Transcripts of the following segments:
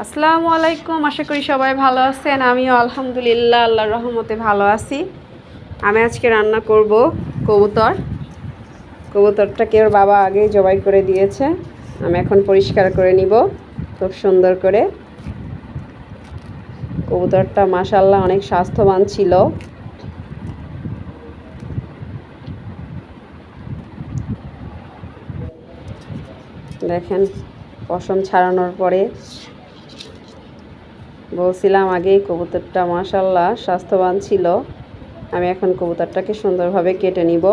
আসসালামু আলাইকুম। আশা করি সবাই ভালো আছেন। আমিও আলহামদুলিল্লাহ আল্লাহর রহমতে ভালো আছি। আমি আজকে রান্না করব কবুতর। কবুতরটাকে ওর বাবা আগেই জবাই করে দিয়েছে। আমি এখন পরিষ্কার করে নিব খুব সুন্দর করে। কবুতরটা মাশাআল্লাহ অনেক স্বাস্থ্যবান ছিল। দেখেন পশম ছাড়ানোর পরে বলছিলাম আগেই কবুতরটা মাশাআল্লাহ স্বাস্থ্যবান ছিল। আমি এখন কবুতরটাকে সুন্দরভাবে কেটে নিব।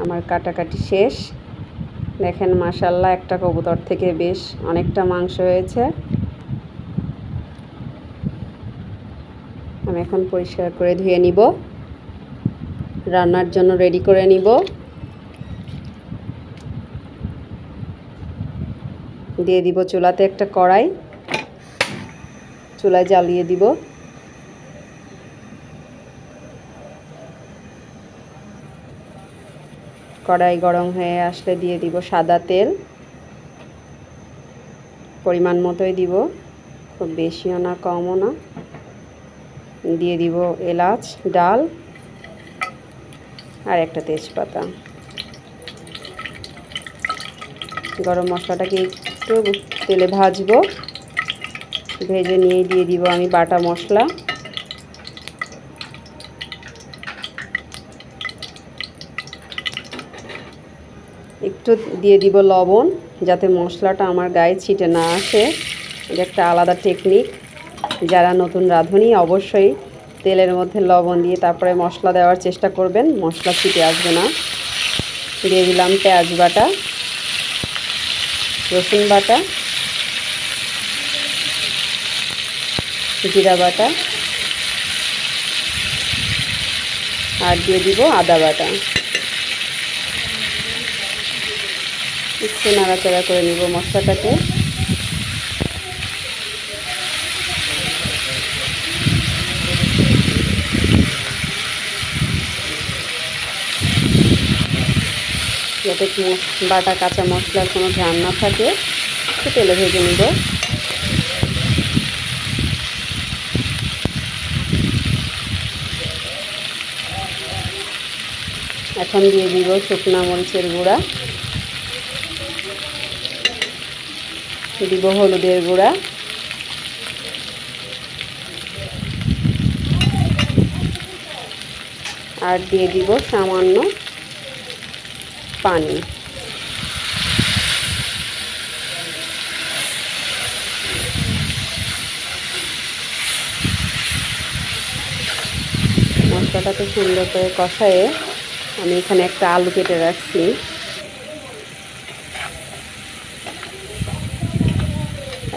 আমার কাটাকাটি শেষ। দেখেন মাশাআল্লাহ একটা কবুতর থেকে বেশ অনেকটা মাংস হয়েছে। আমি এখন পরিষ্কার করে ধুয়ে নিব, রান্নার জন্য রেডি করে নিব। দিয়ে দিব চুলাতে একটা কড়াই, চুলায় জ্বালিয়ে দিব। কড়াই গরম হয়ে আসলে দিয়ে দিব সাদা তেল, পরিমাণ মতোই দিব, খুব বেশিও না কমও না। দিয়ে দিব এলাচ, ডাল আর একটা তেজপাতা। গরম মশলাটাকে একটু তেলে ভাজবো, ভেজে নিয়ে দিয়ে দিব আমি বাটা মশলা। একটু দিয়ে দিব লবণ, যাতে মশলাটা আমার গায়ে ছিটে না আসে। এটা একটা আলাদা টেকনিক। যারা নতুন রাঁধুনি অবশ্যই তেলের মধ্যে লবণ দিয়ে তারপরে মশলা দেওয়ার চেষ্টা করবেন, মশলা ছিটে আসবে না। দিয়ে দিলাম পেঁয়াজ বাটা, রসুন বাটা, জিরা বাটা আর দিয়ে দিব আদা বাটা। একটু নাড়াচাড়া করে নিব মশলাটাকে। যাতে বাটা কাঁচা মশলার কোনো ঘ্রাণ না থাকে, একটু তেলে ভেজে নিব। এখন দিয়ে দিব শুকনা মরিচের গুঁড়া, দিব হলুদের গুঁড়া, আর দিয়ে দিব সামান্য পানি। মশলাটাকে সুন্দর করে কষায়ে আমি এখানে একটা আলু কেটে রাখছি।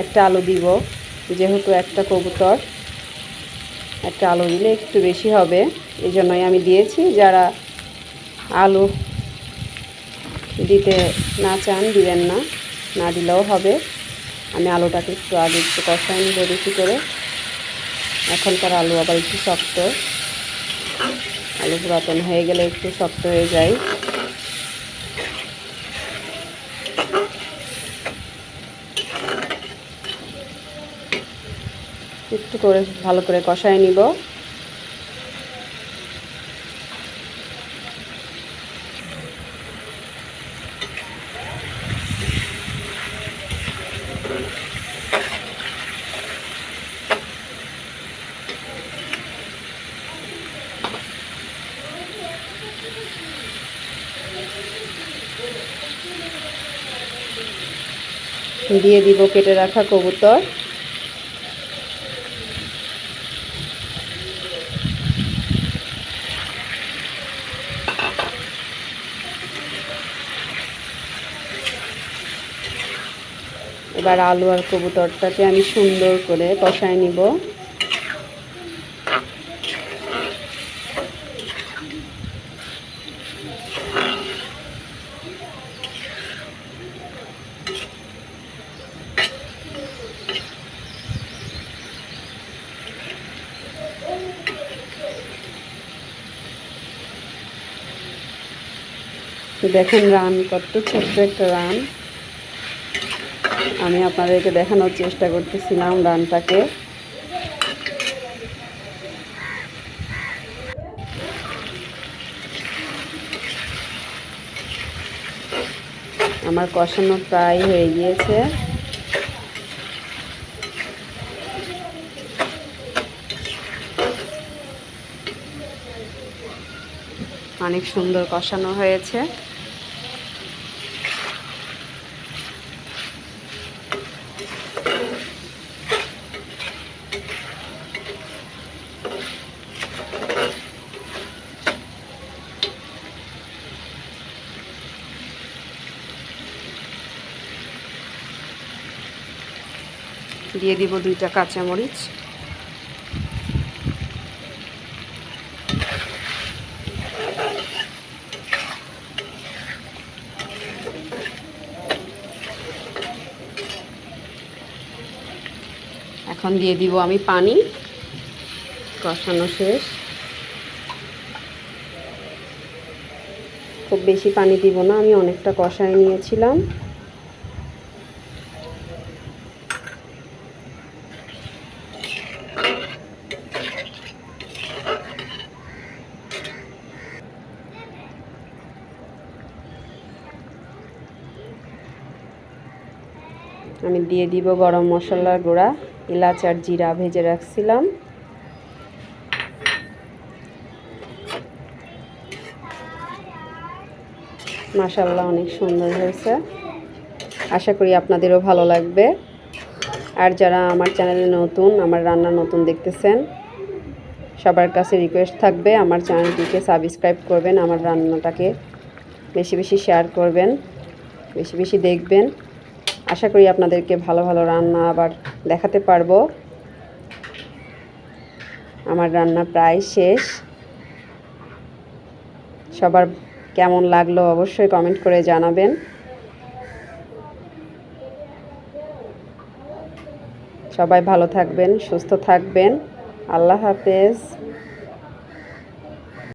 একটা আলু দিব, যেহেতু একটা কবুতর, একটা আলু দিলে একটু বেশি হবে, এই জন্যই আমি দিয়েছি। যারা আলু দিতে না চান দিবেন না, না দিলেও হবে। আমি আলুটাকে একটু আগে একটু কষাই নিব বেশি করে। এখনকার আলু আবার একটু শক্ত, আলু পুরাতন হয়ে গেলে একটু শক্ত হয়ে যায়। একটু করে ভালো করে কষাই নিব। দিয়ে দিব কেটে রাখা কবুতর। এবার আলু আর কবুতরটাকে আমি সুন্দর করে কষায় নিব। দেখেন রান কত ছোট্ট একটা রান। আমি আপনাদেরকে দেখানোর চেষ্টা করতেছিলাম রানটাকে। আমার কষানো প্রায় হয়ে গিয়েছে। অনেক সুন্দর কষানো হয়েছে। দিয়ে দিব 2টা কাঁচামরিচ। এখন দিয়ে দিব আমি পানি। কষানো শেষ। খুব বেশি পানি দিব না, আমি অনেকটা কষায় নিয়েছিলাম। আমি দিয়ে দিব গরম মশলার গুঁড়া, এলাচ আর জিরা ভেজে রাখছিলাম। মাশাআল্লাহ অনেক সুন্দর হয়েছে। আশা করি আপনাদেরও ভালো লাগবে। আর যারা আমার চ্যানেলে নতুন, আমার রান্না নতুন দেখতেছেন, সবার কাছে রিকোয়েস্ট থাকবে আমার চ্যানেলটিকে সাবস্ক্রাইব করবেন, আমার রান্নাটাকে বেশি বেশি শেয়ার করবেন, বেশি বেশি দেখবেন। আশা করি আপনাদেরকে ভালো ভালো রান্না আবার দেখাতে পারবো। আমার রান্না প্রায় শেষ। সবার কেমন লাগলো অবশ্যই কমেন্ট করে জানাবেন। সবাই ভালো থাকবেন, সুস্থ থাকবেন। আল্লাহ হাফেজ।